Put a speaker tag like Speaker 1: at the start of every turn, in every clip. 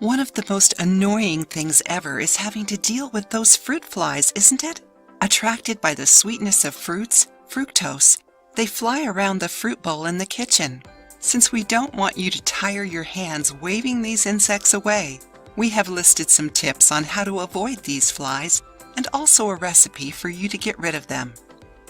Speaker 1: One of the most annoying things ever is having to deal with those fruit flies, isn't it? Attracted by the sweetness of fruits, fructose, they fly around the fruit bowl in the kitchen. Since we don't want you to tire your hands waving these insects away, we have listed some tips on how to avoid these flies and also a recipe for you to get rid of them.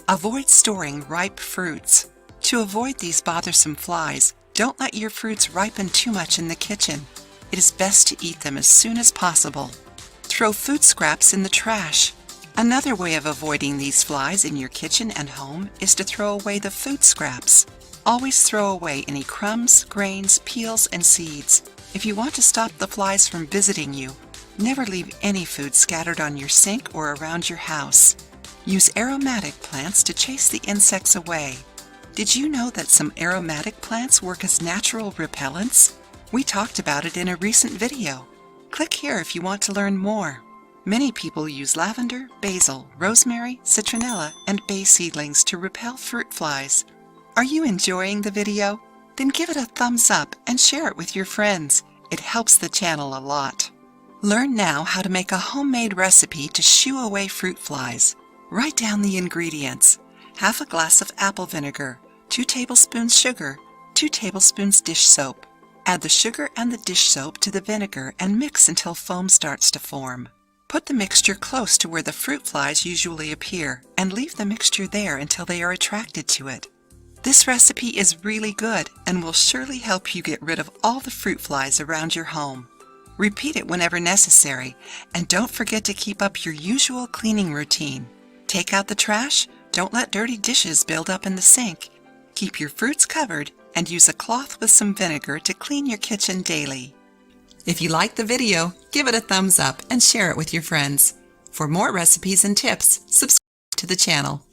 Speaker 1: Avoid storing ripe fruits. To avoid these bothersome flies, don't let your fruits ripen too much in the kitchen. It is best to eat them as soon as possible. Throw food scraps in the trash. Another way of avoiding these flies in your kitchen and home is to throw away the food scraps. Always throw away any crumbs, grains, peels, and seeds. If you want to stop the flies from visiting you, never leave any food scattered on your sink or around your house. Use aromatic plants to chase the insects away. Did you know that some aromatic plants work as natural repellents? We talked about it in a recent video. Click here if you want to learn more. Many people use lavender, basil, rosemary, citronella, and bay seedlings to repel fruit flies. Are you enjoying the video? Then give it a thumbs up and share it with your friends. It helps the channel a lot. Learn now how to make a homemade recipe to shoo away fruit flies. Write down the ingredients. Half a glass of apple vinegar, 2 tablespoons sugar, 2 tablespoons dish soap. Add the sugar and the dish soap to the vinegar and mix until foam starts to form. Put the mixture close to where the fruit flies usually appear and leave the mixture there until they are attracted to it. This recipe is really good and will surely help you get rid of all the fruit flies around your home. Repeat it whenever necessary, and don't forget to keep up your usual cleaning routine. Take out the trash, don't let dirty dishes build up in the sink. Keep your fruits covered and use a cloth with some vinegar to clean your kitchen daily. If you liked the video, give it a thumbs up and share it with your friends. For more recipes and tips, subscribe to the channel.